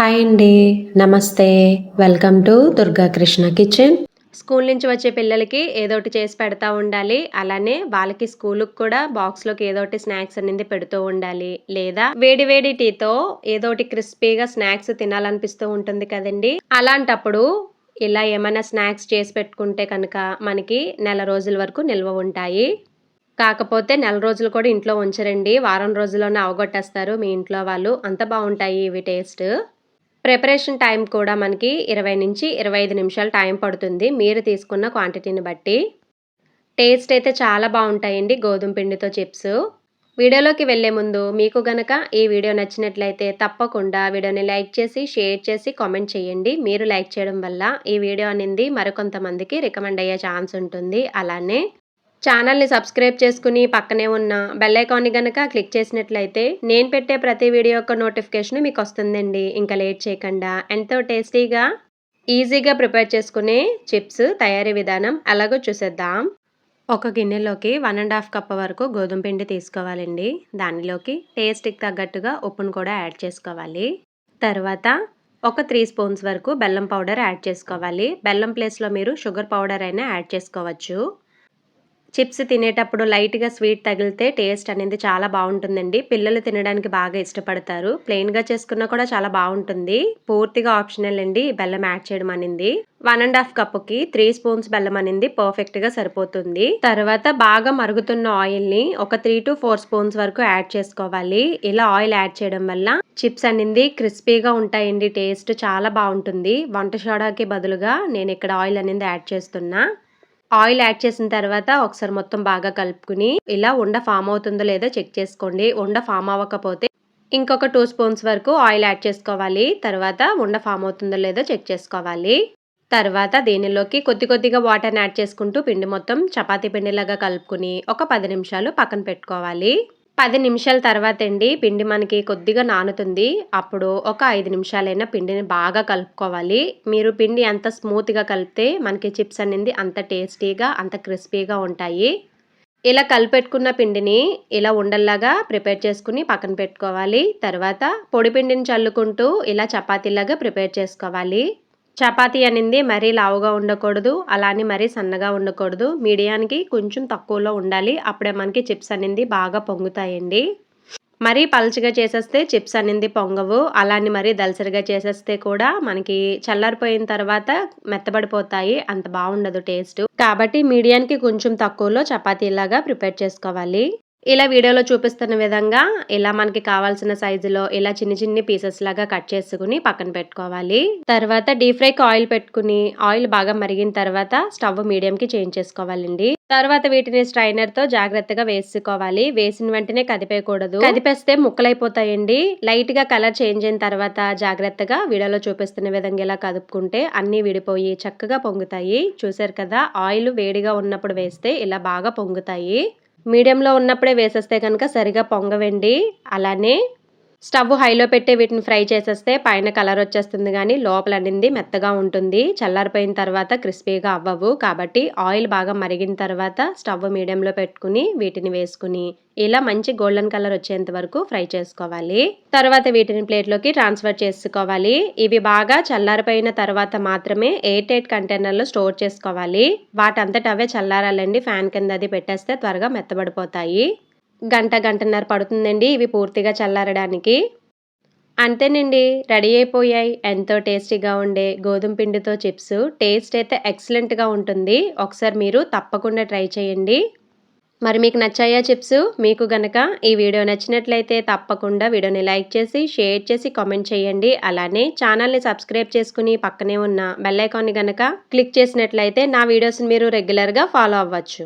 Hi అండి. నమస్తే. Welcome to Durga Krishna kitchen. School నుంచి వచ్చే పిల్లలకి ఏదోటి చేసి పెడతా ఉండాలి. అలానే వాళ్ళకి స్కూలుకి కూడా బాక్స్‌లోకి ఏదోటి స్నాక్స్ అనేది పెడుతూ ఉండాలి. లేదా వేడి వేడి టీతో ఏదోటి క్రిస్పీగా స్నాక్స్ తినాలనిపిస్తూ ఉంటుంది కదండీ! అలాంటప్పుడు ఇలా ఏమైనా స్నాక్స్ చేసి పెట్టుకుంటే కనుక మనకి నెల రోజుల వరకు నిల్వ ఉంటాయి. కాకపోతే నెల రోజులు కూడా ఇంట్లో ఉంచరండి. వారం రోజుల్లోనే అవగొట్టేస్తారు మీ ఇంట్లో వాళ్ళు. అంత బావుంటాయి ఇవి టేస్ట్. ప్రిపరేషన్ టైం కూడా మనకి 20-25 నిమిషాలు టైం పడుతుంది. మీరు తీసుకున్న క్వాంటిటీని బట్టి. టేస్ట్ అయితే చాలా బావుంటాయండి గోధుమ పిండితో చిప్స్. వీడియోలోకి వెళ్ళే ముందు మీకు గనక ఈ వీడియో నచ్చినట్లయితే తప్పకుండా వీడియోని లైక్ చేసి, షేర్ చేసి, కామెంట్ చేయండి. మీరు లైక్ చేయడం వల్ల ఈ వీడియో అనేది మరికొంతమందికి రికమెండ్ అయ్యే ఛాన్స్ ఉంటుంది. అలానే ఛానల్‌ని సబ్స్క్రైబ్ చేసుకుని పక్కనే ఉన్న బెల్ ఐకాన్‌ని గనక క్లిక్ చేసినట్లయితే నేను పెట్టే ప్రతి వీడియో యొక్క నోటిఫికేషన్ మీకొస్తుందండి. ఇంకా లేట్ చేయకుండా ఎంతో టేస్టీగా, ఈజీగా ప్రిపేర్ చేసుకునే చిప్స్ తయారీ విధానం ఎలాగో చూసేద్దాం. ఒక గిన్నెలోకి 1 ½ కప్ వరకు గోధుమ పిండి తీసుకోవాలండి. దానిలోకి టేస్ట్‌కి తగ్గట్టుగా ఉప్పును కూడా యాడ్ చేసుకోవాలి. తర్వాత ఒక 3 స్పూన్స్ వరకు బెల్లం పౌడర్ యాడ్ చేసుకోవాలి. బెల్లం ప్లేస్‌లో మీరు షుగర్ పౌడర్ అయినా యాడ్ చేసుకోవచ్చు. చిప్స్ తినేటప్పుడు లైట్‌గా స్వీట్ తగిలితే టేస్ట్ అనేది చాలా బావుంటుందండి. పిల్లలు తినడానికి బాగా ఇష్టపడతారు. ప్లెయిన్‌గా చేసుకున్నా కూడా చాలా బావుంటుంది. పూర్తిగా ఆప్షనల్ అండి ఈ బెల్లం యాడ్ చేయడం అనింది. 1 ½ కప్పుకి 3 స్పూన్స్ బెల్లం అనింది పర్ఫెక్ట్‌గా సరిపోతుంది. తర్వాత బాగా మరుగుతున్న ఆయిల్‌ని ఒక 3-4 స్పూన్స్ వరకు యాడ్ చేసుకోవాలి. ఇలా ఆయిల్ యాడ్ చేయడం వల్ల చిప్స్ అనింది క్రిస్పీగా ఉంటాయండి. టేస్ట్ చాలా బావుంటుంది. వంట సోడాకి బదులుగా నేను ఇక్కడ ఆయిల్ అనేది యాడ్ చేస్తున్నా. ఆయిల్ యాడ్ చేసిన తర్వాత ఒకసారి మొత్తం బాగా కలుపుకుని ఇలా ఉండ ఫామ్ అవుతుందో లేదో చెక్ చేసుకోండి. ఉండ ఫామ్ అవ్వకపోతే ఇంకొక 2 స్పూన్స్ వరకు ఆయిల్ యాడ్ చేసుకోవాలి. తర్వాత ఉండ ఫామ్ అవుతుందో లేదో చెక్ చేసుకోవాలి. తర్వాత దీనిలోకి కొద్దిగా వాటర్‌ని యాడ్ చేసుకుంటూ పిండి మొత్తం చపాతీ పిండిలాగా కలుపుకుని ఒక 10 నిమిషాలు పక్కన పెట్టుకోవాలి. 10 నిమిషాల తర్వాతండి పిండి మనకి కొద్దిగా నానుతుంది. అప్పుడు ఒక 5 నిమిషాలైనా పిండిని బాగా కలుపుకోవాలి. మీరు పిండి ఎంత స్మూత్‌గా కలిపితే మనకి చిప్స్ అనేది అంత టేస్టీగా, అంత క్రిస్పీగా ఉంటాయి. ఇలా కలిపెట్టుకున్న పిండిని ఇలా ఉండల్లాగా ప్రిపేర్ చేసుకుని పక్కన పెట్టుకోవాలి. తర్వాత పొడి పిండిని చల్లుకుంటూ ఇలా చపాతీలాగా ప్రిపేర్ చేసుకోవాలి. చపాతీ అనింది మరీ లావుగా ఉండకూడదు. అలానే మరీ సన్నగా ఉండకూడదు. మీడియానికి కొంచెం తక్కువలో ఉండాలి. అప్పుడే మనకి చిప్స్ అనింది బాగా పొంగుతాయండి. మరీ పల్చగా చేసేస్తే చిప్స్ అనింది పొంగవు. అలానే మరీ దళసరిగా చేసేస్తే కూడా మనకి చల్లారిపోయిన తర్వాత మెత్తబడిపోతాయి. అంత బావుండదు టేస్టు. కాబట్టి మీడియానికి కొంచెం తక్కువలో చపాతీలాగా ప్రిపేర్ చేసుకోవాలి. ఇలా వీడియోలో చూపిస్తున్న విధంగా ఇలా మనకి కావాల్సిన సైజులో ఇలా చిన్ని పీసెస్ లాగా కట్ చేసుకుని పక్కన పెట్టుకోవాలి. తర్వాత డీప్ ఫ్రైకి ఆయిల్ పెట్టుకుని ఆయిల్ బాగా మరిగిన తర్వాత స్టవ్ మీడియంకి చేంజ్ చేసుకోవాలండి. తర్వాత వీటిని స్ట్రైనర్‌తో జాగ్రత్తగా వేసుకోవాలి. వేసిన వెంటనే కదిపేయకూడదు. కదిపేస్తే ముక్కలైపోతాయండి. లైట్‌గా కలర్ చేంజ్ అయిన తర్వాత జాగ్రత్తగా వీడియోలో చూపిస్తున్న విధంగా ఇలా కదుపుకుంటే అన్నీ విడిపోయి చక్కగా పొంగుతాయి. చూసారు కదా! ఆయిల్ వేడిగా ఉన్నప్పుడు వేస్తే ఇలా బాగా పొంగుతాయి. మీడియంలో ఉన్నప్పుడే వేసేస్తే కనుక సరిగా పొంగవండి. అలానే స్టవ్ హైలో పెట్టి వీటిని ఫ్రై చేసేస్తే పైన కలర్ వచ్చేస్తుంది గానీ లోపల అనింది మెత్తగా ఉంటుంది. చల్లారిపోయిన తర్వాత క్రిస్పీగా అవ్వవు. కాబట్టి ఆయిల్ బాగా మరిగిన తర్వాత స్టవ్ మీడియంలో పెట్టుకుని వీటిని వేసుకుని ఇలా మంచి గోల్డెన్ కలర్ వచ్చేంత వరకు ఫ్రై చేసుకోవాలి. తర్వాత వీటిని ప్లేట్‌లోకి ట్రాన్స్‌ఫర్ చేసుకోవాలి. ఇవి బాగా చల్లారిపోయిన తర్వాత మాత్రమే ఎయిర్ టైట్ కంటైనర్‌లో స్టోర్ చేసుకోవాలి. వాటంతట అవే చల్లారాలండి. ఫ్యాన్ కింద అది పెట్టేస్తే త్వరగా మెత్తబడిపోతాయి. గంటన్నర పడుతుందండి ఇవి పూర్తిగా చల్లారడానికి. అంతేనండి, రెడీ అయిపోయాయి. ఎంతో టేస్టీగా ఉండే గోధుమ పిండితో చిప్స్. టేస్ట్ అయితే ఎక్సలెంట్‌గా ఉంటుంది. ఒకసారి మీరు తప్పకుండా ట్రై చేయండి. మరి మీకు నచ్చాయా చిప్స్? మీకు గనక ఈ వీడియో నచ్చినట్లయితే తప్పకుండా వీడియోని లైక్ చేసి, షేర్ చేసి, కామెంట్ చేయండి. అలానే ఛానల్‌ని సబ్స్క్రైబ్ చేసుకుని పక్కనే ఉన్న బెల్ ఐకాన్‌ని గనక క్లిక్ చేసినట్లయితే నా వీడియోస్‌ని మీరు రెగ్యులర్‌గా ఫాలో అవ్వచ్చు.